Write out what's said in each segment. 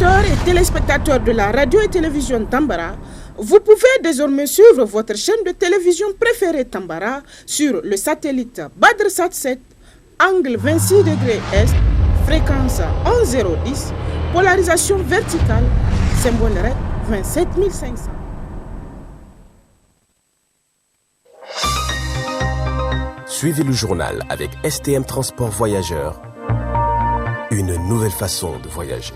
auditeurs et téléspectateurs de la radio et télévision Tambara, vous pouvez désormais suivre votre chaîne de télévision préférée Tambara sur le satellite BadrSat 7, angle 26 degrés Est, fréquence 11010, polarisation verticale, symbole REC 27500. Suivez le journal avec STM Transport Voyageurs, une nouvelle façon de voyager.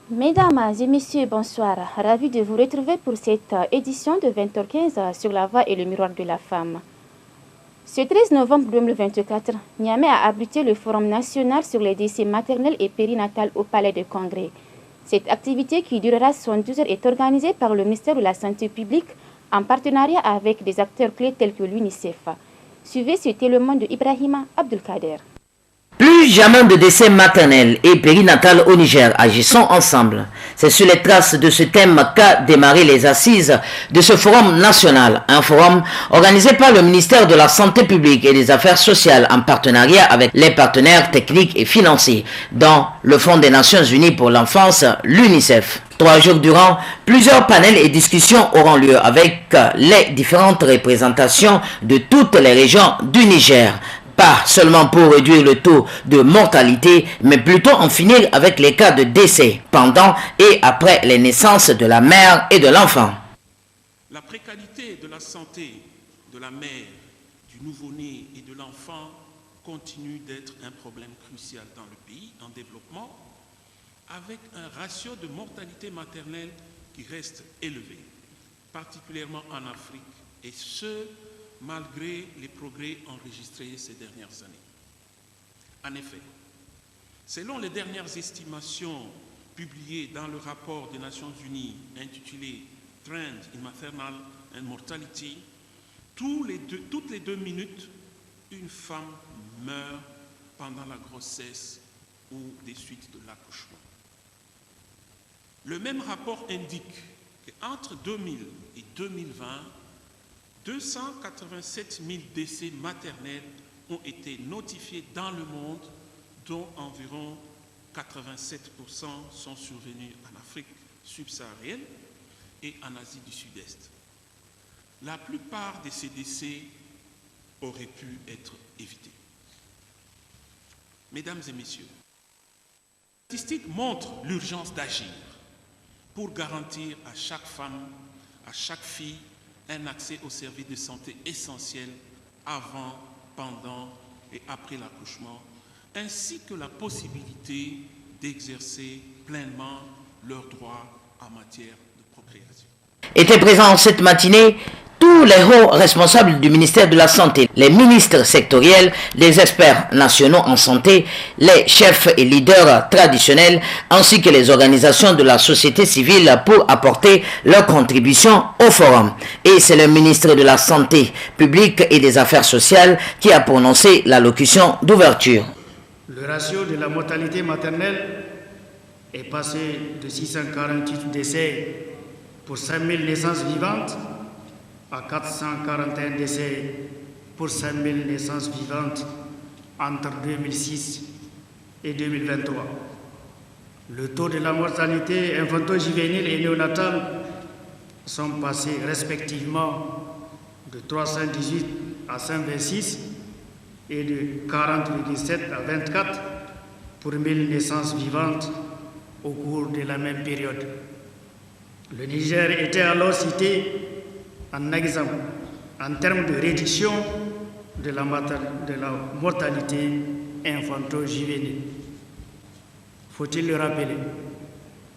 Mesdames et messieurs, bonsoir. Ravi de vous retrouver pour cette édition de 20h15 sur la voix et le miroir de la femme. Ce 13 novembre 2024, Niamey a abrité le Forum national sur les décès maternels et périnatals au Palais de Congrès. Cette activité qui durera 72 heures est organisée par le ministère de la Santé publique en partenariat avec des acteurs clés tels que l'UNICEF. Suivez ce témoin de Ibrahima Abdelkader. Plus jamais de décès maternel et périnatal au Niger, agissons ensemble. C'est sur les traces de ce thème qu'a démarré les assises de ce forum national. Un forum organisé par le ministère de la Santé publique et des Affaires sociales en partenariat avec les partenaires techniques et financiers, dont le Fonds des Nations Unies pour l'enfance, l'UNICEF. 3 jours durant, plusieurs panels et discussions auront lieu avec les différentes représentations de toutes les régions du Niger. Pas seulement pour réduire le taux de mortalité, mais plutôt en finir avec les cas de décès pendant et après les naissances de la mère et de l'enfant. La précarité de la santé de la mère, du nouveau-né et de l'enfant continue d'être un problème crucial dans le pays en développement, avec un ratio de mortalité maternelle qui reste élevé, particulièrement en Afrique, et ce, malgré les progrès enregistrés ces dernières années. En effet, selon les dernières estimations publiées dans le rapport des Nations Unies intitulé Trend in Maternal and Mortality, toutes les 2 minutes, une femme meurt pendant la grossesse ou des suites de l'accouchement. Le même rapport indique qu'entre 2000 et 2020, 287 000 décès maternels ont été notifiés dans le monde, dont environ 87% sont survenus en Afrique subsaharienne et en Asie du Sud-Est. La plupart de ces décès auraient pu être évités. Mesdames et messieurs, les statistiques montrent l'urgence d'agir pour garantir à chaque femme, à chaque fille, un accès aux services de santé essentiels avant, pendant et après l'accouchement, ainsi que la possibilité d'exercer pleinement leurs droits en matière de procréation. Étaient présents cette matinée tous les hauts responsables du ministère de la Santé, les ministres sectoriels, les experts nationaux en santé, les chefs et leaders traditionnels, ainsi que les organisations de la société civile pour apporter leur contribution au forum. Et c'est le ministre de la Santé publique et des Affaires sociales qui a prononcé l'allocution d'ouverture. Le ratio de la mortalité maternelle est passé de 648 décès pour 5000 naissances vivantes à 441 décès pour 5000 naissances vivantes entre 2006 et 2023. Le taux de la mortalité infanto-juvénile et néonatale sont passés respectivement de 318 à 126 et de 40,7 à 24 pour 1000 naissances vivantes au cours de la même période. Le Niger était alors cité en exemple en termes de réduction de la mortalité infanto-juvéniles. Faut-il le rappeler?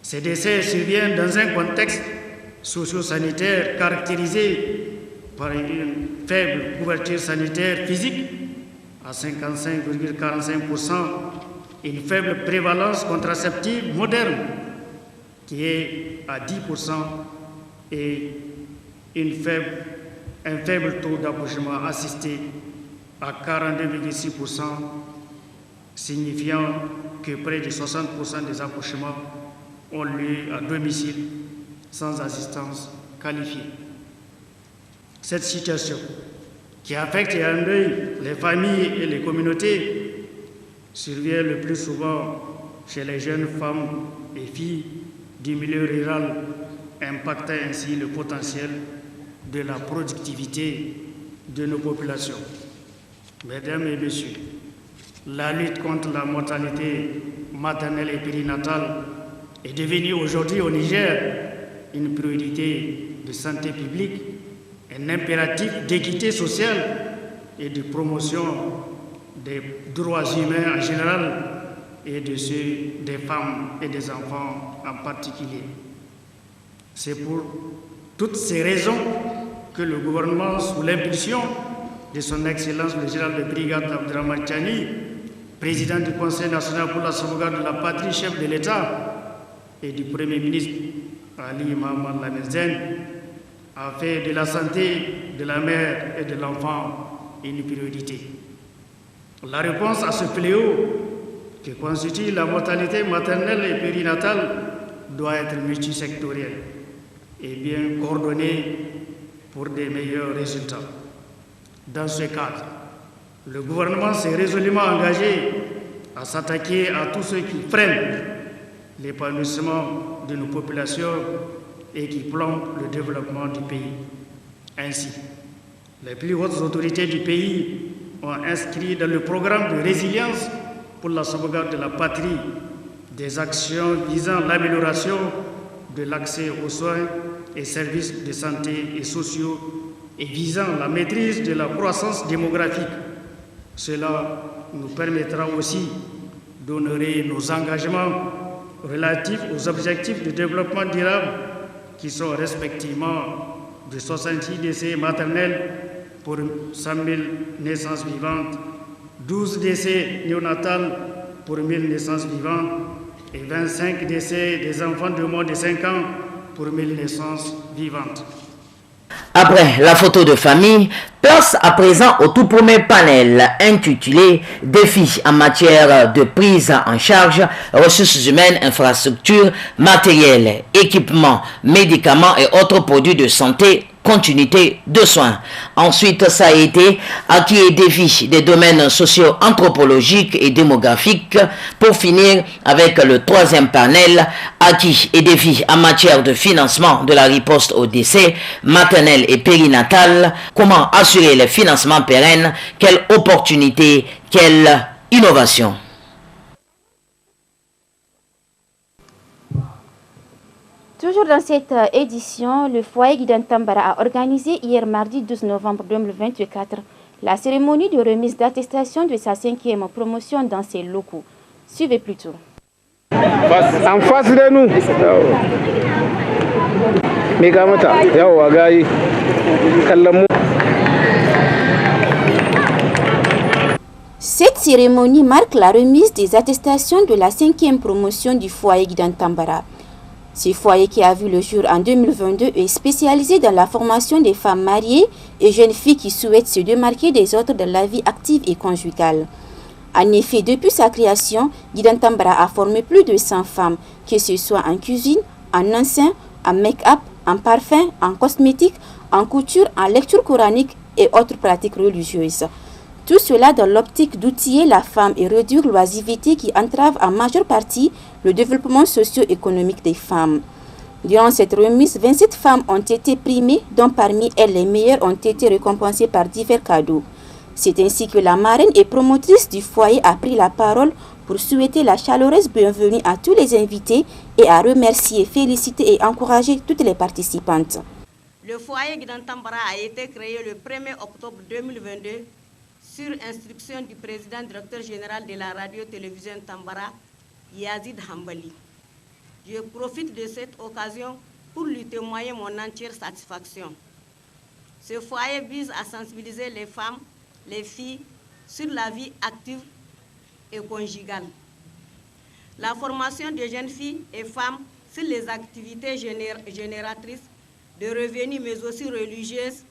Ces décès surviennent dans un contexte socio-sanitaire caractérisé par une faible couverture sanitaire physique à 55,45%, une faible prévalence contraceptive moderne qui est à 10% et un faible taux d'accouchement assisté à 42,6%, signifiant que près de 60% des accouchements ont lieu à domicile sans assistance qualifiée. Cette situation qui affecte et endeuille les familles et les communautés survient le plus souvent chez les jeunes femmes et filles du milieu rural, impactant ainsi le potentiel de la productivité de nos populations. Mesdames et messieurs, la lutte contre la mortalité maternelle et périnatale est devenue aujourd'hui au Niger une priorité de santé publique, un impératif d'équité sociale et de promotion des droits humains en général et de ceux des femmes et des enfants en particulier. C'est pour toutes ces raisons que le gouvernement, sous l'impulsion de son Excellence le général de brigade Abdrahmane Tiani, président du Conseil national pour la sauvegarde de la patrie, chef de l'État, et du Premier ministre Ali Mohamed Lamine Zaine, a fait de la santé de la mère et de l'enfant une priorité. La réponse à ce fléau que constitue la mortalité maternelle et périnatale doit être multisectorielle et bien coordonnée pour des meilleurs résultats. Dans ce cadre, le gouvernement s'est résolument engagé à s'attaquer à tous ceux qui freinent l'épanouissement de nos populations et qui plombent le développement du pays. Ainsi, les plus hautes autorités du pays ont inscrit dans le programme de résilience pour la sauvegarde de la patrie des actions visant l'amélioration de l'accès aux soins et services de santé et sociaux et visant la maîtrise de la croissance démographique. Cela nous permettra aussi d'honorer nos engagements relatifs aux objectifs de développement durable qui sont respectivement de 66 décès maternels pour 100 000 naissances vivantes, 12 décès néonatales pour 1000 naissances vivantes et 25 décès des enfants de moins de 5 ans pour 1000 naissances vivantes. Après la photo de famille, place à présent au tout premier panel intitulé « Défis en matière de prise en charge, ressources humaines, infrastructures, matériels, équipements, médicaments et autres produits de santé, continuité de soins ». Ensuite, ça a été acquis et défis des domaines socio-anthropologiques et démographiques. Pour finir avec le troisième panel, acquis et défis en matière de financement de la riposte au décès maternel et périnatal. Comment assurer les financements pérennes? Quelle opportunité? Quelle innovation? Toujours dans cette édition, le foyer Guidant Tambara a organisé hier mardi 12 novembre 2024 la cérémonie de remise d'attestation de sa 5e promotion dans ses locaux. Suivez plutôt. En face de nous. Cette cérémonie marque la remise des attestations de la 5e promotion du foyer Guidant Tambara. Ce foyer qui a vu le jour en 2022 est spécialisé dans la formation des femmes mariées et jeunes filles qui souhaitent se démarquer des autres dans la vie active et conjugale. En effet, depuis sa création, Guidant Tambara a formé plus de 100 femmes, que ce soit en cuisine, en enceinte, en make-up, en parfum, en cosmétique, en couture, en lecture coranique et autres pratiques religieuses. Tout cela dans l'optique d'outiller la femme et réduire l'oisiveté qui entrave en majeure partie le développement socio-économique des femmes. Durant cette remise, 27 femmes ont été primées, dont parmi elles les meilleures ont été récompensées par divers cadeaux. C'est ainsi que la marraine et promotrice du foyer a pris la parole pour souhaiter la chaleureuse bienvenue à tous les invités et à remercier, féliciter et encourager toutes les participantes. Le foyer Guidant Tambara a été créé le 1er octobre 2022 sur instruction du président directeur général de la radio-télévision Tambara, Yazid Hambali. Je profite de cette occasion pour lui témoigner mon entière satisfaction. Ce foyer vise à sensibiliser les femmes, les filles sur la vie active et conjugale. La formation des jeunes filles et femmes sur les activités génératrices de revenus, mais aussi religieuses,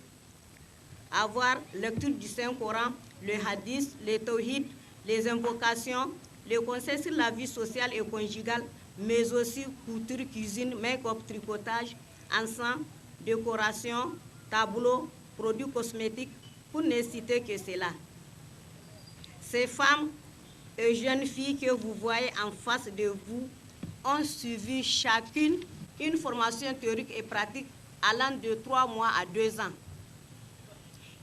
avoir lecture du Saint-Coran, le hadith, les tawhid, les invocations, les conseils sur la vie sociale et conjugale, mais aussi couture, cuisine, make-up, tricotage, encens, décoration, tableaux, produits cosmétiques, pour ne citer que cela. Ces femmes et jeunes filles que vous voyez en face de vous ont suivi chacune une formation théorique et pratique allant de 3 mois à 2 ans.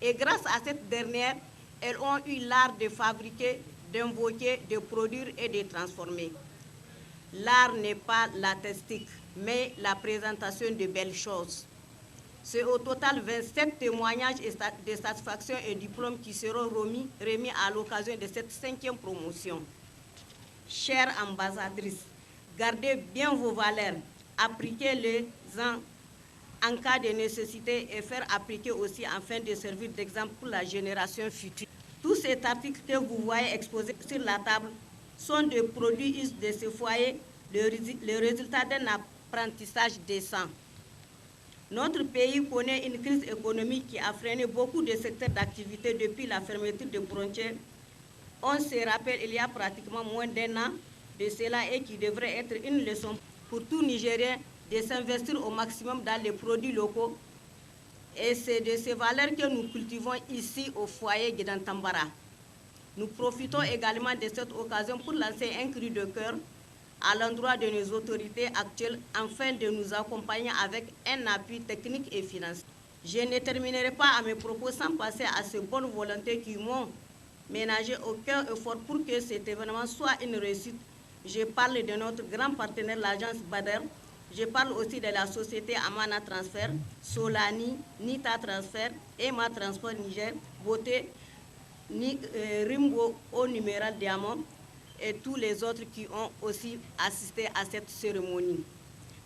Et grâce à cette dernière, elles ont eu l'art de fabriquer, d'invoquer, de produire et de transformer. L'art n'est pas l'artistique, mais la présentation de belles choses. C'est au total 27 témoignages de satisfaction et diplômes qui seront remis à l'occasion de cette 5e promotion. Chères ambassadrices, gardez bien vos valeurs, appliquez-les en cas de nécessité et faire appliquer aussi afin de servir d'exemple pour la génération future. Tous ces articles que vous voyez exposés sur la table sont des produits issus de ce foyer, le résultat d'un apprentissage décent. Notre pays connaît une crise économique qui a freiné beaucoup de secteurs d'activité depuis la fermeture des frontières. On se rappelle il y a pratiquement moins d'1 an de cela et qui devrait être une leçon pour tout Nigérien de s'investir au maximum dans les produits locaux. Et c'est de ces valeurs que nous cultivons ici au foyer Guédan Tambara. Nous profitons également de cette occasion pour lancer un cri de cœur à l'endroit de nos autorités actuelles afin de nous accompagner avec un appui technique et financier. Je ne terminerai pas à mes propos sans passer à ces bonnes volontés qui m'ont ménagé aucun effort pour que cet événement soit une réussite. Je parle de notre grand partenaire, l'agence Bader. Je parle aussi de la société Amana Transfer, Solani, Nita Transfer, Emma Transport Niger, Beauté, Rimbo au numéral Diamant et tous les autres qui ont aussi assisté à cette cérémonie.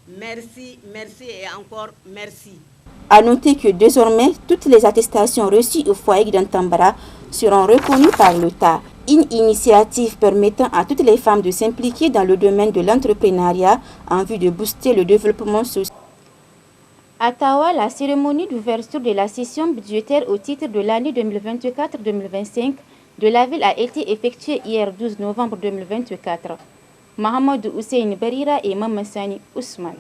Merci, merci et encore merci. À noter que désormais, toutes les attestations reçues au foyer Guédan Tambara seront reconnues par l'État. Une initiative permettant à toutes les femmes de s'impliquer dans le domaine de l'entrepreneuriat en vue de booster le développement social. À Tawa, la cérémonie d'ouverture de la session budgétaire au titre de l'année 2024-2025 de la ville a été effectuée hier 12 novembre 2024. Mohamed Hussein Barira et Mamassani Ousmane.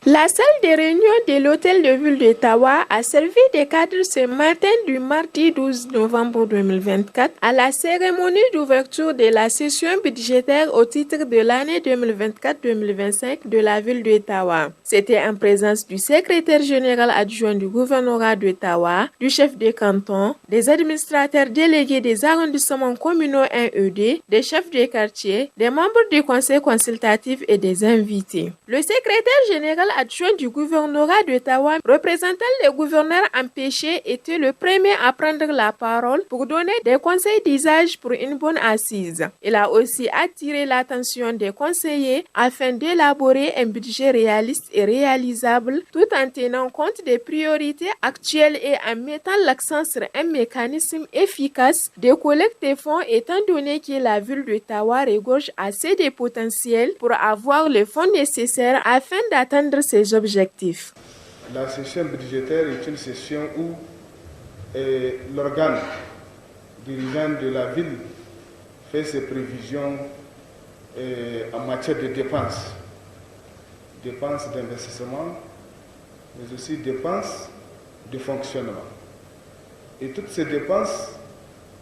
La salle de réunion de l'hôtel de ville de Tawa a servi de cadre ce matin du mardi 12 novembre 2024 à la cérémonie d'ouverture de la session budgétaire au titre de l'année 2024-2025 de la ville de Tawa. C'était en présence du secrétaire général adjoint du gouvernorat de Tawa, du chef de canton, des administrateurs délégués des arrondissements communaux 1ED, des chefs de quartier, des membres du conseil consultatif et des invités. Le secrétaire général adjoint du gouvernorat d'Ottawa, représentant le gouverneur empêché, était le premier à prendre la parole pour donner des conseils d'usage pour une bonne assise. Il a aussi attiré l'attention des conseillers afin d'élaborer un budget réaliste et réalisable tout en tenant compte des priorités actuelles et en mettant l'accent sur un mécanisme efficace de collecte des fonds étant donné que la ville d'Ottawa regorge assez de potentiel pour avoir les fonds nécessaires afin d'atteindre ses objectifs. La session budgétaire est une session où l'organe dirigeant de la ville fait ses prévisions en matière de dépenses d'investissement, mais aussi dépenses de fonctionnement. Et toutes ces dépenses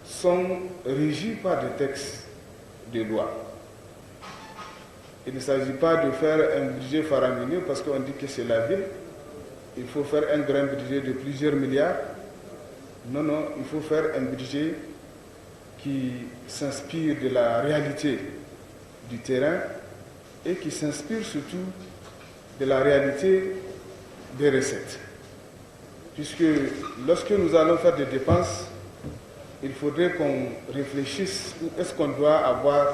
sont régies par des textes de loi. Il ne s'agit pas de faire un budget faramineux parce qu'on dit que c'est la ville. Il faut faire un grand budget de plusieurs milliards. Non, il faut faire un budget qui s'inspire de la réalité du terrain et qui s'inspire surtout de la réalité des recettes. puisque lorsque nous allons faire des dépenses, il faudrait qu'on réfléchisse où est-ce qu'on doit avoir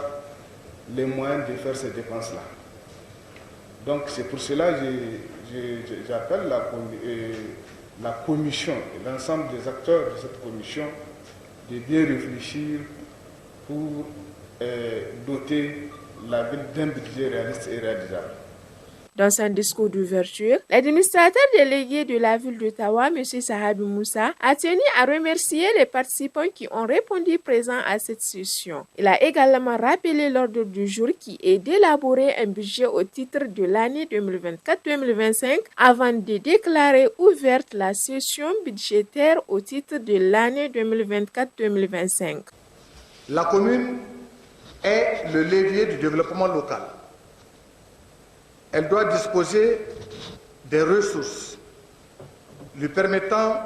les moyens de faire ces dépenses-là. Donc c'est pour cela que j'appelle la commission et l'ensemble des acteurs de cette commission de bien réfléchir pour doter la ville d'un budget réaliste et réalisable. Dans son discours d'ouverture, l'administrateur délégué de la ville d'Ottawa, M. Sahabi Moussa, a tenu à remercier les participants qui ont répondu présents à cette session. Il a également rappelé l'ordre du jour qui est d'élaborer un budget au titre de l'année 2024-2025 avant de déclarer ouverte la session budgétaire au titre de l'année 2024-2025. La commune est le levier du développement local. Elle doit disposer des ressources lui permettant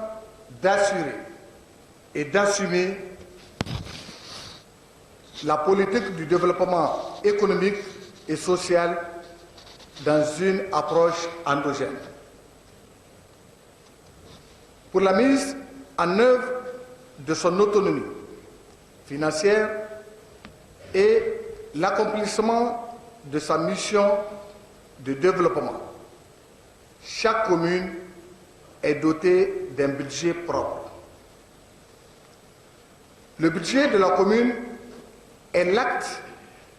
d'assurer et d'assumer la politique du développement économique et social dans une approche endogène. Pour la mise en œuvre de son autonomie financière et l'accomplissement de sa mission de développement, chaque commune est dotée d'un budget propre. Le budget de la commune est l'acte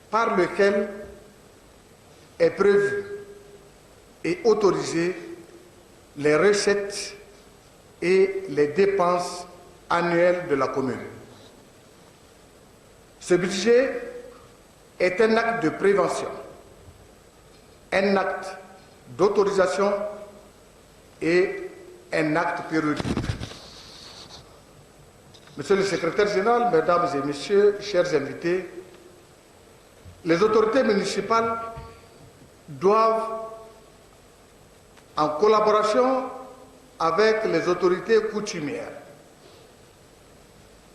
par lequel est prévu et autorisé les recettes et les dépenses annuelles de la commune. Ce budget est un acte de prévention, un acte d'autorisation et un acte périodique. Monsieur le secrétaire général, mesdames et messieurs, chers invités, les autorités municipales doivent, en collaboration avec les autorités coutumières,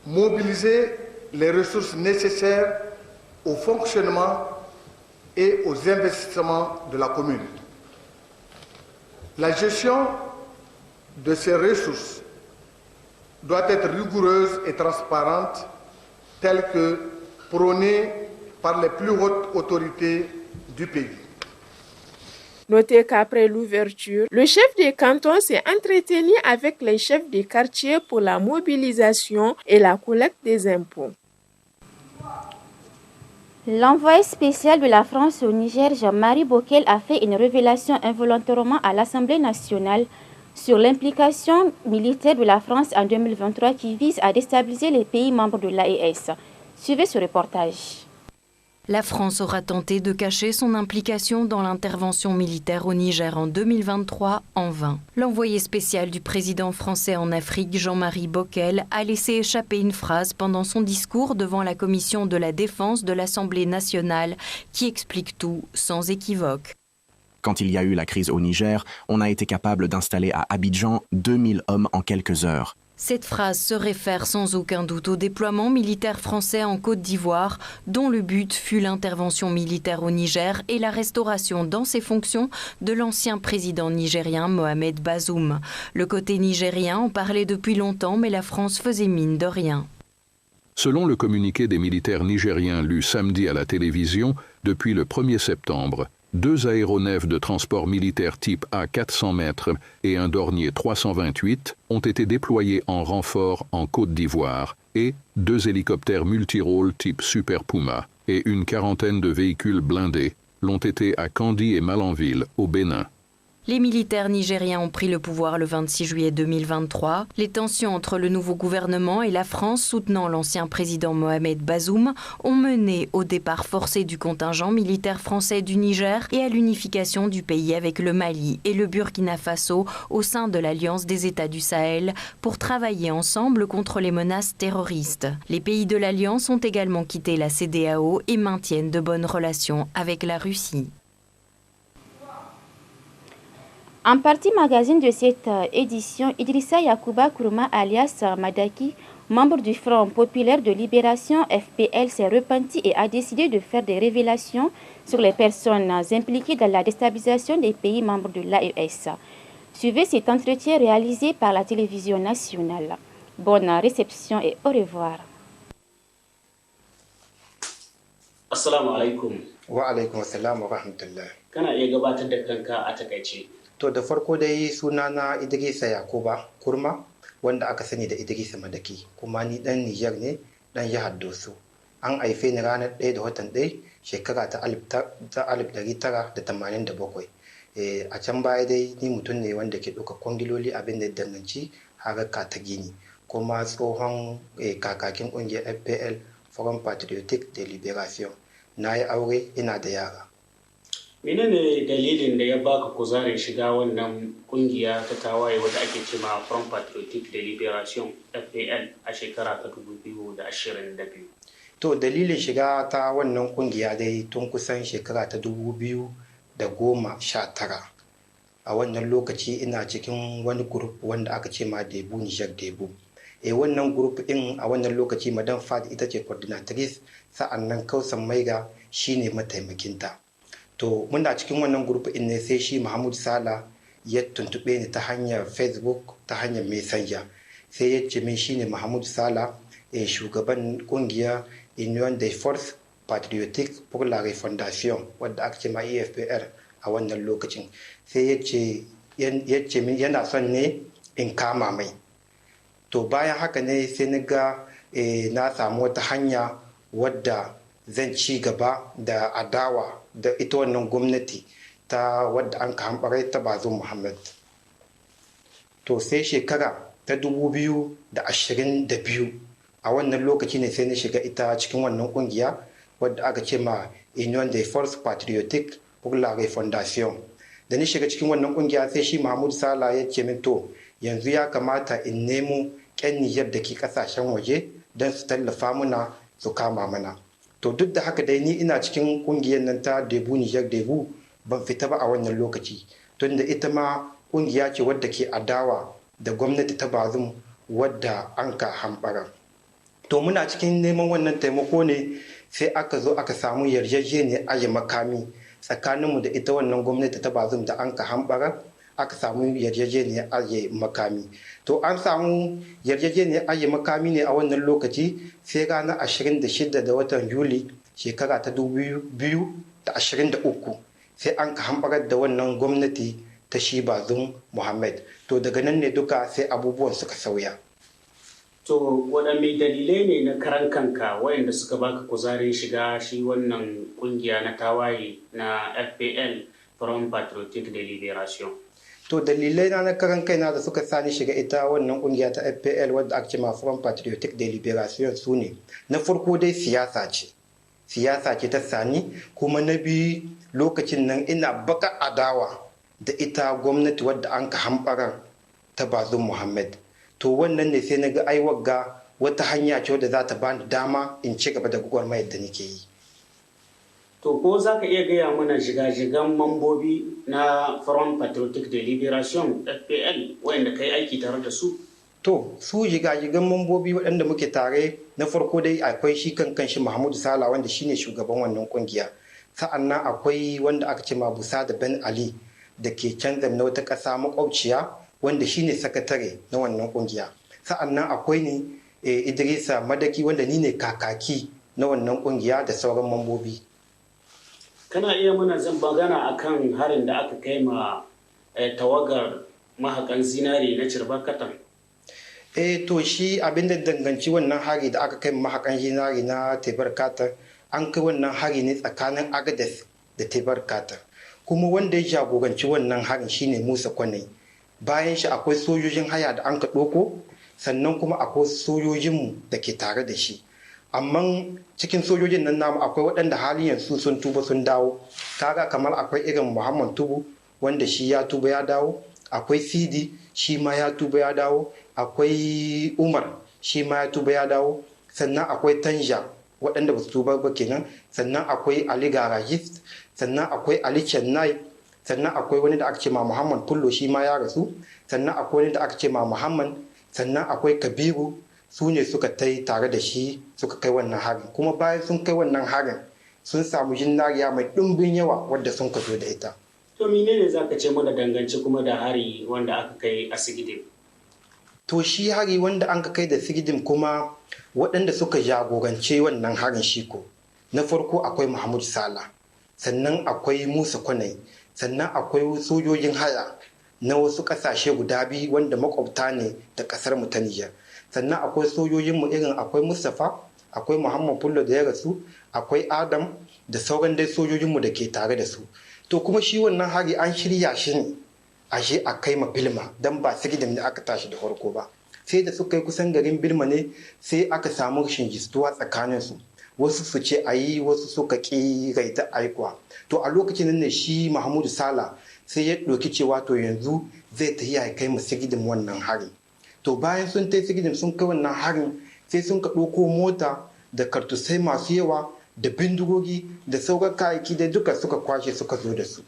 mobiliser les ressources nécessaires au fonctionnement et aux investissements de la commune. La gestion de ces ressources doit être rigoureuse et transparente, telle que prônée par les plus hautes autorités du pays. Notez qu'après l'ouverture, le chef des cantons s'est entretenu avec les chefs des quartiers pour la mobilisation et la collecte des impôts. L'envoyé spécial de la France au Niger, Jean-Marie Bockel, a fait une révélation involontairement à l'Assemblée nationale sur l'implication militaire de la France en 2023 qui vise à déstabiliser les pays membres de l'AES. Suivez ce reportage. La France aura tenté de cacher son implication dans l'intervention militaire au Niger en 2023 en vain. L'envoyé spécial du président français en Afrique, Jean-Marie Bockel, a laissé échapper une phrase pendant son discours devant la commission de la défense de l'Assemblée nationale qui explique tout sans équivoque. Quand il y a eu la crise au Niger, on a été capable d'installer à Abidjan 2000 hommes en quelques heures. Cette phrase se réfère sans aucun doute au déploiement militaire français en Côte d'Ivoire, dont le but fut l'intervention militaire au Niger et la restauration dans ses fonctions de l'ancien président nigérien Mohamed Bazoum. Le côté nigérien en parlait depuis longtemps, mais la France faisait mine de rien. Selon le communiqué des militaires nigériens lu samedi à la télévision, depuis le 1er septembre, 2 aéronefs de transport militaire type A400 mètres et un Dornier 328 ont été déployés en renfort en Côte d'Ivoire et 2 hélicoptères multirôles type Super Puma et une quarantaine de véhicules blindés l'ont été à Kandji et Malanville, au Bénin. Les militaires nigériens ont pris le pouvoir le 26 juillet 2023. Les tensions entre le nouveau gouvernement et la France soutenant l'ancien président Mohamed Bazoum ont mené au départ forcé du contingent militaire français du Niger et à l'unification du pays avec le Mali et le Burkina Faso au sein de l'Alliance des États du Sahel pour travailler ensemble contre les menaces terroristes. Les pays de l'Alliance ont également quitté la CEDEAO et maintiennent de bonnes relations avec la Russie. En partie magazine de cette édition, Idrissa Yacouba Kourouma alias Madaki, membre du Front populaire de libération FPL, s'est repenti et a décidé de faire des révélations sur les personnes impliquées dans la déstabilisation des pays membres de l'AES. Suivez cet entretien réalisé par la télévision nationale. Bonne réception et au revoir. Assalamu alaikum. Wa alaikum assalam wa rahmatullah. Kana iya gabatar da kanka a takaice. To da farko dai sunana Idrisa Yakuba Kurma wanda aka sani da Idrisa Madaki kuma ni dan Niger ne dan jihar Doso. An haife ni ranar 1 da watan 1 shekara ta 1987. A can baya dai ni mutum ne wanda ke ɗauka kwangiloli abin da danganci haraka ta gini kuma tsohon kakakin ƙungiyar FPL Forum Patriotic de Liberation. Na yi aure ina da yara. Menene dalilin da ya baka kuzarin shiga wannan kungiya ta tawaye wadda ake cema Front Patriotic de Liberation FPL a shekara ta 2022? To dalilin shiga ta wannan kungiya dai tun kusan shekara ta 2019. A wannan lokaci ina cikin wani group wanda aka ce ma Debu Niger Debu. Wannan group din a wannan lokaci Madam Fad ita ce coordinatrice, sa'annan Kausan Maiga shine mataimakinta. To muna cikin wannan group din ne sai shi Mahmud Sala ya tuntube ni ta hanyar Facebook ta hanyar Messenger. Sai ya ce min shine Mahmud Sala shugaban kungiyar Union des Forces Patriotiques pour la Refondation wadda aka ce ma EFPR a wannan lokacin. Sai ya ce min yana son ne in kama mai. To bayan haka ne sai na ga na samu wata hanya wadda zan ci gaba da adawa da ita wannan gwamnati ta wadda an ka hambarai ta Bazoum Muhammad. To sai shekara ta 2022 a wannan lokaci ne sai na shiga ita cikin wannan kungiya wadda aka ce ma Union des Forces Patriotiques pour la Refondation. Da ni shiga cikin wannan kungiya sai shi Mahmud Sala ya ce min to yanzu ya kamata in nemo ƴan Nijar da ke kasashen waje don su tallafa muna su kama mana. To duk da haka dai ni ina cikin kungiyar nan ta Debu Niger Debu ban fita ba a wannan lokaci. Tunda ita ma kungiya ce wadda ke adawa da gwamnati ta Bazoum wadda an ka hambara. To muna cikin neman wannan taimako ne sai aka zo aka samu yarjejeniyar aje makami tsakaninmu da ita wannan gwamnati ta Bazoum da an ka hambara. Aka samu yarjejeniyar aje makami. To an samu yarjejeniyar aje makami ne a wannan lokaci sai ranar 26 da watan Yuli shekara ta 2023 sai an ka hambarar da wannan gwamnati ta shi Bazoum Muhammad. To daga nan ne duka sai abubuwan suka sauya. To waɗanne dalilai ne na karan kanka wayanda suka baka kuzarin shiga shi wannan kungiya na tawaye na FPL Front Patriotic de Liberation? To dalilai na karan kaina da suka sani shiga ita wannan kungiya ta FPL wadda ake ma Front Patriotic de Liberation su ne. Na farko dai siyasa ce. Siyasa ce ta sani kuma na biyu lokacin nan ina baka adawa da ita gwamnati wadda an ka hambarar ta Bazoum Muhammad. To wannan ne sai na ga aiwagga wata hanya ce wadda za ta bani dama in ci gaba da gwagwarmayar da nake yi. To ko za ka iya gaya mana shiga-shigan mambobi na Front Patriotic de Liberation FPL wayanda kai aiki tare da su? To su shiga-shigan mambobi waɗanda muke tare na farko dai akwai shi kanshi Mahmud Sala wanda shine shugaban wannan kungiya. Sa'annan akwai wanda aka ce Mabusa da Ben Ali da ke canza na wata ƙasa makwabciya wanda shine sakatare na wannan kungiya. Sa'annan akwai ni Idrisa Madaki wanda ni ne kakaki na wannan kungiya da sauran mambobi. Kana iya mana zan magana akan harin da aka kai ma tawagar mahakan zinari na Cirbakatan? To shi abin da danganci wannan hari da aka kai mahakan zinari na Tibarkatan an kai wannan hari ne tsakanin Agadez da Tibarkatan. Kuma wanda ya jagoranci wannan harin shine Musa Kwanai. Bayan shi akwai sojojin haya da an ka ɗauko sannan kuma akwai sojojinmu da ke tare da shi. Amma cikin sojojin nan namu akwai waɗanda halin yanzu sun tuba sun dawo. Kaga kamar akwai irin Muhammad Tubu wanda shi ya tuba ya dawo. Akwai Sidi shi ma ya tuba ya dawo. Akwai Umar shi ma ya tuba ya dawo. Sannan akwai Tanja waɗanda ba su tuba ba kenan. Sannan akwai Ali Garagist. Sannan akwai Ali Chennai. Sannan akwai wani da aka ce ma Muhammad Pullo shi ma ya rasu. Sannan akwai wani da aka ce ma Muhammad. Sannan akwai Kabiru. Su ne suka tai tare da shi suka kai wannan harin. Kuma bayan sun kai wannan harin sun samu jinnariya mai ɗumbin yawa wadda sun ka zo da ita. To menene za ka ce mana dangance kuma da hari wanda aka kai a Sigidim? To shi hari wanda an kai da Sigidim kuma waɗanda suka jagorance wannan harin shiko. Na farko akwai Mahmud Sala, sannan akwai Musa Kwanai, sannan akwai sojojin haya na wasu ƙasashe guda biyu wanda makwabta ne da ƙasar mu ta Nijar. Sannan akwai sojojin mu irin akwai Mustapha, akwai Muhammad Fullo da ya rasu, akwai Adam da sauran dai sojojin mu da ke tare da su. To kuma shi wannan hari an shirya shi ne ashe a kai ma Bilma dan ba Sigidim ne aka tashi da farko ba. Sai da suka yi kusan garin Bilma ne sai aka samu rashin jituwa tsakanin su. Wasu su ce ayi, wasu suka ƙi gaita aikwa. To a lokacin nan ne shi Mahmudu Sala sai ya ɗauki cewa to yanzu zai tafi ya kai mu Sigidim wannan hari. To bayan sun tai Sigidim sun kai wannan harin sai sun ka ɗauko mota da kartusai masu yawa da bindigogi da sauran kayayyaki da duka suka kwashe suka zo da su.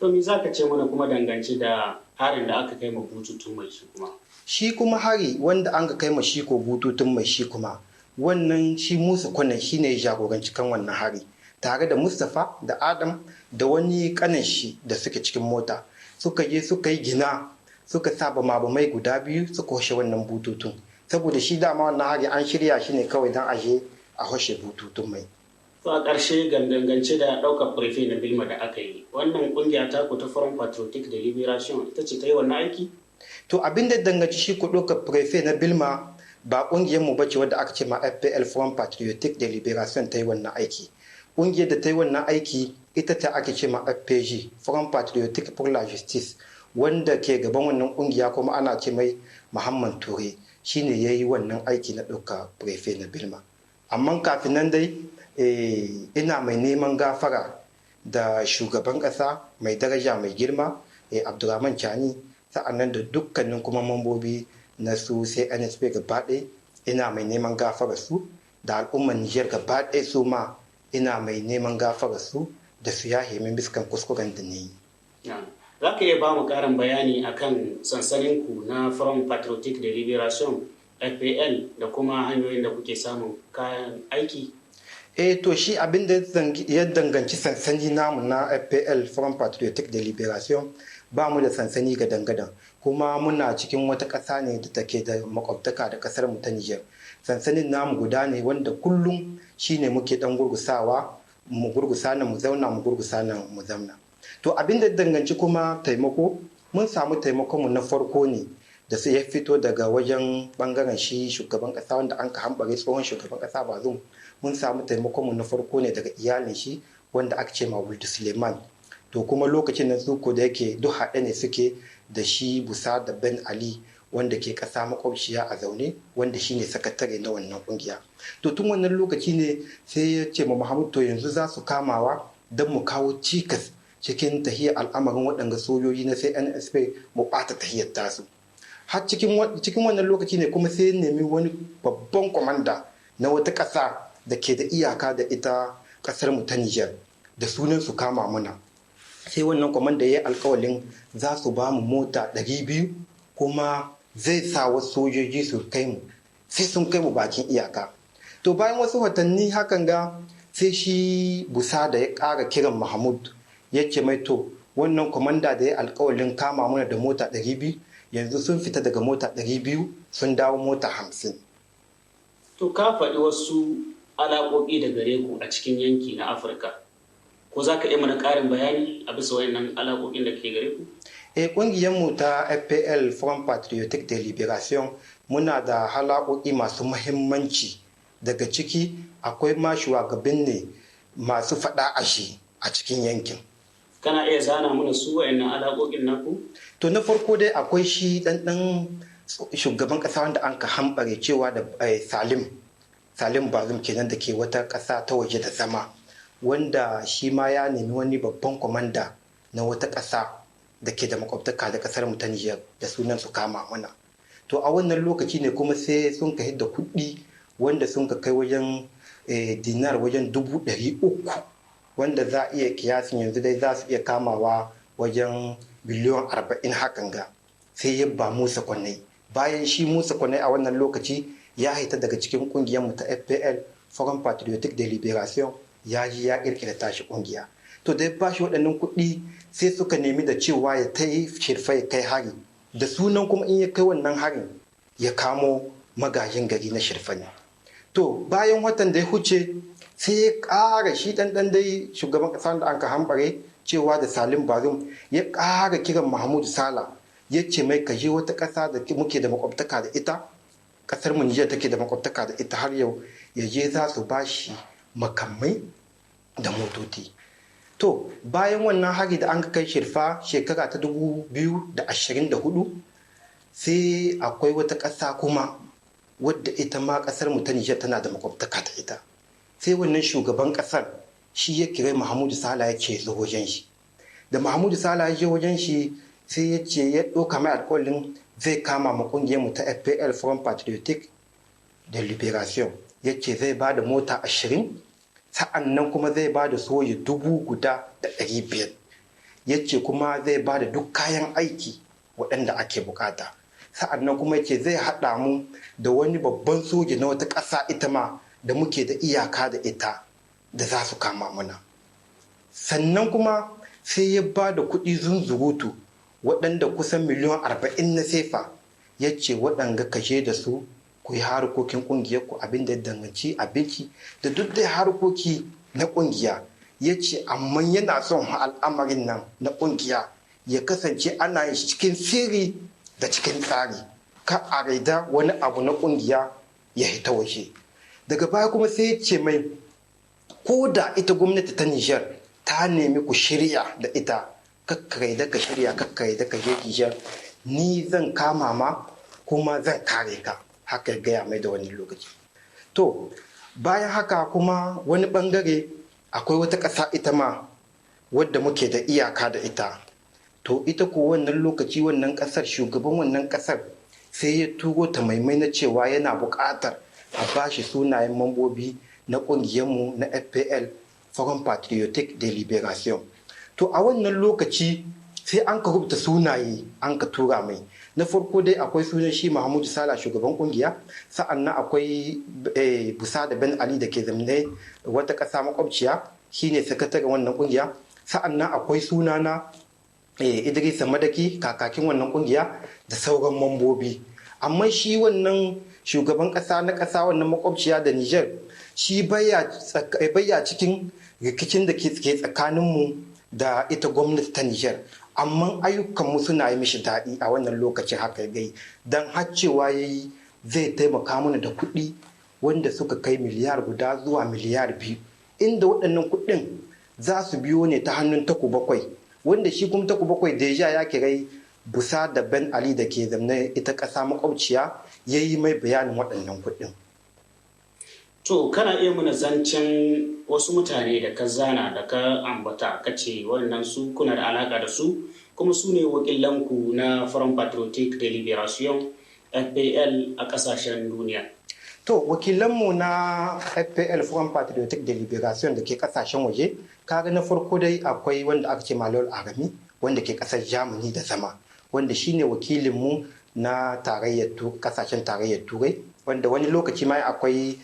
To me za ka ce mana kuma dangance da harin da aka kai ma bututun mai shi kuma? Shi kuma hari wanda an ka kai ma shi ko bututun mai shi kuma wannan shi Musa Kwanan shi ne ya jagoranci kan wannan hari tare da Mustapha da Adam da wani kanin shi da suke cikin mota suka je suka yi gina suka saba mabamai guda biyu suka hoshe wannan bututun saboda shi dama wannan hari an shirya shi ne kawai don aje a hoshe bututun mai. To a ƙarshe dangance da ɗaukar prefe na Bilma da aka yi, wannan ƙungiya ta ku ta Front Patriotic de Liberation ita ce ta yi wannan aiki? To abin da danganci shi ku ɗaukar prefe na Bilma ba ƙungiyar mu bace wadda aka ce ma FPL Front Patriotic de Liberation ta yi wannan aiki. Ƙungiyar da ta yi wannan aiki ita ta ake ce ma FPG Front Patriotic pour la Justice wanda ke gaban wannan ƙungiya kuma ana ce mai Muhammad Ture shine ya yi wannan aiki na ɗaukar prefe na Bilma. Amma kafin nan dai ina mai neman gafara da shugaban ƙasa mai daraja mai girma Abdurrahman Chani sa'annan da dukkanin kuma mambobi na su sai NSP gaba ɗaya ina mai neman gafara su da al'ummar Nijar gaba ɗaya su ma ina mai neman gafara su da su yahe min biskan kuskuren da ne. Za ka iya ba mu ƙarin bayani akan sansanin ku na Front Patriotic de Liberation FPL da kuma hanyoyin da kuke samun kayan aiki? To shi abin da ya danganci sansani namu na FPL Front Patriotic de Liberation ba mu da sansani ga dangadan kuma muna cikin wata ƙasa ne da take da makwabtaka da ƙasar mu ta Nijar. Sansanin namu guda ne wanda kullum shine muke dan gurgusawa mu gurgusa nan mu zauna mu gurgusa nan mu zauna. To abin da danganci kuma taimako mun samu taimakon mu na farko ne da sai ya fito daga wajen bangaren shi shugaban ƙasa wanda an ka hambare tsohon shugaban ƙasa Bazoum. Mun samu taimakon mu na farko ne daga iyalin shi wanda aka ce ma Wuldu Suleiman. To kuma lokacin nan su ko da yake duk haɗe ne suke da shi Busa da Ben Ali wanda ke ƙasa makwabciya a zaune wanda shine sakatare na wannan kungiya. To tun wannan lokaci ne sai ya ce ma Muhammad to yanzu za su kamawa don mu kawo cikas cikin tahiyar al'amarin waɗanda sojoji na sai NSP mu ɓata tahiyar tasu. Har cikin wannan lokaci ne kuma sai nemi wani babban kwamanda na wata ƙasa da ke da iyaka da ita kasar mu ta Nijar da sunan su kama muna sai wannan kwamanda ya yi alkawalin za su ba mu mota 200 kuma zai sa wasu sojoji su kai mu sai sun kai mu bakin iyaka. To bayan wasu watanni hakan ga sai shi Busa da ya ƙara kiran Mahmud ya ce mai to wannan kwamanda da ya alkawalin kama muna da mota 200 yanzu sun fita daga mota 200 sun dawo mota 50. To ka faɗi wasu alaƙoƙi da gare ku a cikin yanki na Afirka. Ko za ka iya mana ƙarin bayani a bisa wayannan alaƙoƙin da ke gare ku? Ƙungiyarmu ta FPL Front Patriotic de Liberation muna da alaƙoƙi masu muhimmanci daga ciki akwai ma shugaban ne masu faɗa ashi a cikin yankin. Kana iya zana mana su wayannan alaƙoƙin naku? To na farko dai akwai shi ɗanɗan shugaban ƙasa wanda an ka hambare cewa da Salim Bazoum kenan da ke wata ƙasa ta waje da zama wanda shi ma ya nemi wani babban kwamanda na wata ƙasa da ke da makwabtaka da ƙasar mu ta Nijar da sunan su kama mana. To a wannan lokaci ne kuma sai sun ka hidda kuɗi wanda sun ka kai wajen dinar wajen 300 wanda za a iya kiyasin yanzu dai za su iya kamawa wajen biliyon 40 hakan ga sai ya ba Musa Kwanai. Bayan shi Musa Kwanai a wannan lokaci ya haita daga cikin kungiyar mu ta FPL Front Patriotic de Liberation ya ji ya kirkira tashi kungiya. to da ya ba shi waɗannan kuɗi sai suka nemi da cewa ya ta yi shirfa ya kai hari da sunan kuma in ya kai wannan harin ya kamo magajin gari na shirfa ne. To bayan watan da ya huce sai ya ƙara shi ɗanɗan dai shugaban ƙasar da an ka hambare cewa da Salim Bazoum ya ƙara kiran Mahmud Sala ya ce mai ka je wata ƙasa da muke da makwabtaka da ita, ƙasar mu Nijar take da makwabtaka da ita har yau, ya je za su ba shi makamai da motoci. To bayan wannan hari da an kai shirfa shekara ta 2024 sai akwai wata ƙasa kuma wadda ita ma ƙasar mu ta Nijar tana da makwabtaka da ita. Sai wannan shugaban ƙasar shi ya kira Mahmudu Sala ya ce zo wajen shi. Da Mahmudu Sala ya je wajen shi sai ya ce ya ɗauka mai alƙawarin zai kama ma ƙungiyar mu ta FPL Front Patriotic de Liberation. Ya ce zai ba da mota 20 sa'an nan kuma zai ba da soja 1,500. Ya ce kuma zai ba da duk kayan aiki waɗanda ake bukata. Sa'an nan kuma ya ce zai haɗa mu da wani babban soja na wata ƙasa ita ma da muke da iyaka da ita da za su kama muna. Sannan kuma sai ya ba da kuɗi zunzurutu waɗanda kusan miliyan 40 na sefa. Ya ce waɗanga kashe da su ku yi harkokin ƙungiyar ku abin da danganci abinci da duk da harkoki na ƙungiya. Ya ce amma yana son al'amarin nan na ƙungiya ya kasance ana yin cikin sirri da cikin tsari, ka a raida wani abu na ƙungiya ya hita waje. Daga baya kuma sai ya ce mai ko da ita gwamnati ta Nijar ta nemi ku shirya da ita, kakkarai da ka shirya, kakkarai da ka je Nijar, ni zan kama ma kuma zan kare ka. Haka ya gaya mai da wani lokaci. To bayan haka kuma wani bangare akwai wata ƙasa ita ma wadda muke da iyaka da ita. To ita ko wannan lokaci wannan ƙasar shugaban wannan ƙasar sai ya turo ta maimai na cewa yana buƙatar a bashi sunayen mambobi na ƙungiyarmu na FPL Front Patriotic de Liberation. To a wannan lokaci sai an ka rubuta sunaye an ka tura mai. Na farko dai akwai sunan shi Mahmudu Sala shugaban kungiya, sa'an nan akwai Busa da Ben Ali da ke zamne wata ƙasa makwabciya shine sakataren wannan kungiya, sa'an nan akwai sunana Idrisa Madaki kakakin wannan kungiya da sauran mambobi. Amma shi wannan shugaban ƙasa na ƙasa wannan makwabciya da Niger shi baya cikin rikicin da ke tsakaninmu da ita gwamnati ta Niger. Amma ayyukanmu suna yi mishi daɗi a wannan lokacin haka gai don cewa ya yi zai taimaka mana da kuɗi wanda suka kai miliyar guda zuwa miliyar 2, inda waɗannan kuɗin za su biyo ne ta hannun Taku Bakwai, wanda shi kuma Taku Bakwai deja ya kirai Busa da Ben Ali da ke zamne ita ƙasa makwabciya ya yi mai bayanin waɗannan kuɗin. To kana iya mana zancen wasu mutane da ka zana da ka ambata ka ce wannan su kuna da alaka da su kuma su ne wakilanku na Front Patriotic de Liberation FPL a kasashen duniya. To wakilanmu na FPL Front Patriotic de Liberation da ke kasashen waje kaga na farko dai akwai wanda aka ce Malol Arami wanda ke kasar Germany da zama, wanda shine wakilinmu na kasashen tarayyar Turai, wanda wani lokaci ma akwai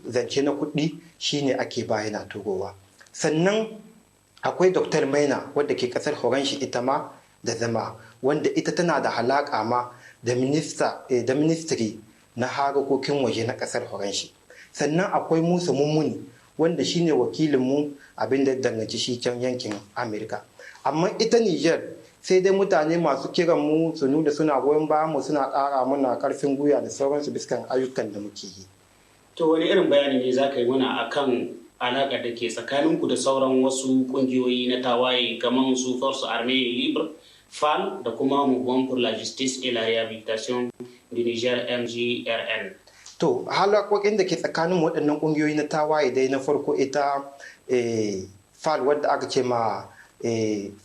zance na kuɗi shine ake yana turowa. Sannan akwai Dr. Maina wadda ke kasar Horanshi ita ma da zama, wanda ita tana da halaƙa ma da ministry na harkokin waje na kasar Horanshi. Sannan akwai Musa Mummuni wanda shine wakilinmu abin da danganci shi can yankin Amerika. Amma ita Niger sai dai mutane masu kiran mu su nuna suna goyon bayan mu, suna ƙara muna ƙarfin gwiwa da sauransu biskan ayyukan da muke yi. To wani irin bayani ne za ka yi mana akan alaƙar da ke tsakaninku da sauran wasu ƙungiyoyi na tawaye kamar su Force Armée Libre, FAL da kuma Mouvement pour la Justice et la Réhabilitation du Niger MJRN? To halakokin da ke tsakanin waɗannan ƙungiyoyi na tawaye dai na farko ita FAL wadda aka ce ma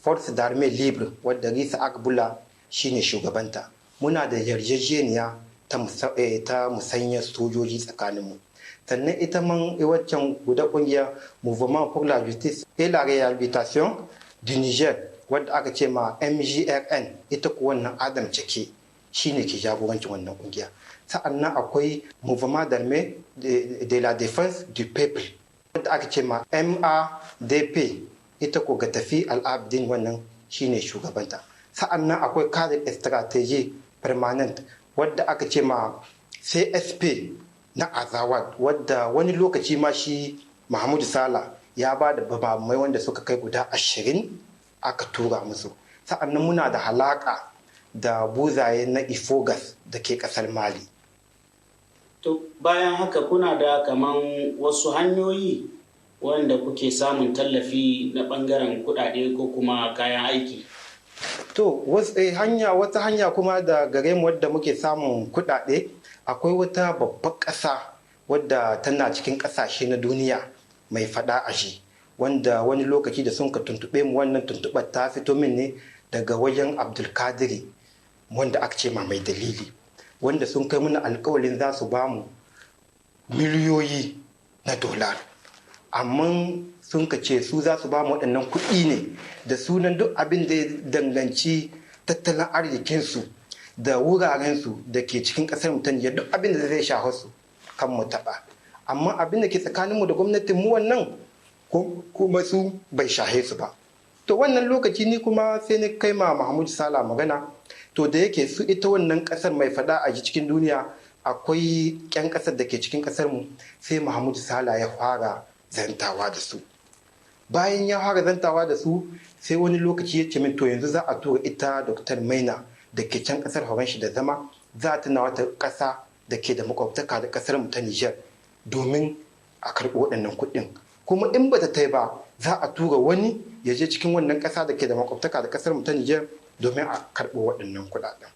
Force d'Armée Libre wadda Risa Agbula shine shugabanta. Muna da yarjejeniya ta musanyar sojoji tsakaninmu. Sannan ita man waccan guda ƙungiyar Mouvement pour la Justice et la Réhabilitation du Niger wadda aka ce ma MJRN, ita ku wannan Adam Cike shine ke jagorancin wannan ƙungiya. Sa'annan akwai Mouvement d'Armée de la Défense du Peuple wadda aka ce ma MADP ita ko ga tafi al'abdin wannan shine shugabanta. Sa'an nan akwai cadre strategy permanent wadda aka ce ma CSP na Azawad, wadda wani lokaci ma shi Mahmudu Sala ya ba da babamai wanda suka kai guda 20 aka tura musu. Sa'an nan muna da halaka da buzaye na Ifogas da ke kasar Mali. To bayan haka kuna da kaman wasu hanyoyi wanda kuke samun tallafi na bangaren kudade ko kuma kayan aiki? To wata hanya kuma da gare mu wadda muke samun kudade, akwai wata babbar ƙasa wadda tana cikin ƙasashe na duniya mai fada a shi, wanda wani lokaci da sun ka tuntube mu, wannan tuntuɓar ta fito min ne daga wajen Abdulkadiri wanda aka ce ma mai dalili, wanda sun kai mana alkawalin za su ba mu miliyoyi na dolar, amma sun ka ce su za su ba mu waɗannan kuɗi ne da sunan duk abin da ya danganci tattalin arzikinsu da wurarensu da ke cikin ƙasar mu ta Nijar, duk abin da zai shafa su kan mu taɓa. Amma abin da ke tsakaninmu da gwamnatin mu wannan kuma su bai shahe su ba. To wannan lokaci ni kuma sai ni kai ma Mahmudu Sala magana, to da yake su ita wannan ƙasar mai faɗa a cikin duniya akwai ƙyan ƙasar da ke cikin ƙasar mu, sai Mahmudu Sala ya fara zantawa da su. Bayan ya fara zantawa da su, sai wani lokaci ya ce min to yanzu za a tura ita Dr. Maina da ke can ƙasar Horanshi da zama, za ta na wata ƙasa da ke da makwabtaka da ƙasar mu ta Nijar domin a karɓi waɗannan kuɗin. Kuma in ba ta tai ba, za a tura wani ya je cikin wannan ƙasa da ke da makwabtaka da ƙasar mu ta Nijar domin a karɓi waɗannan kuɗaɗen.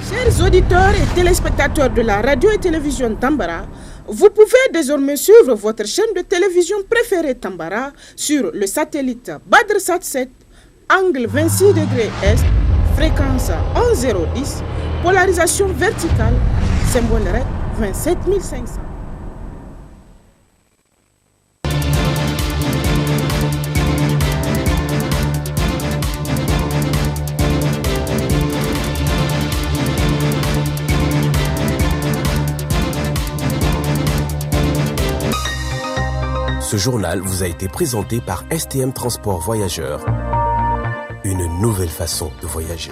Chers auditeurs et téléspectateurs de la radio et télévision Tambara, vous pouvez désormais suivre votre chaîne de télévision préférée Tambara sur le satellite BadrSat 7, angle 26 degrés Est, fréquence 11010, polarisation verticale, symbole REC 27500. Ce journal vous a été présenté par STM Transport Voyageurs. Une nouvelle façon de voyager.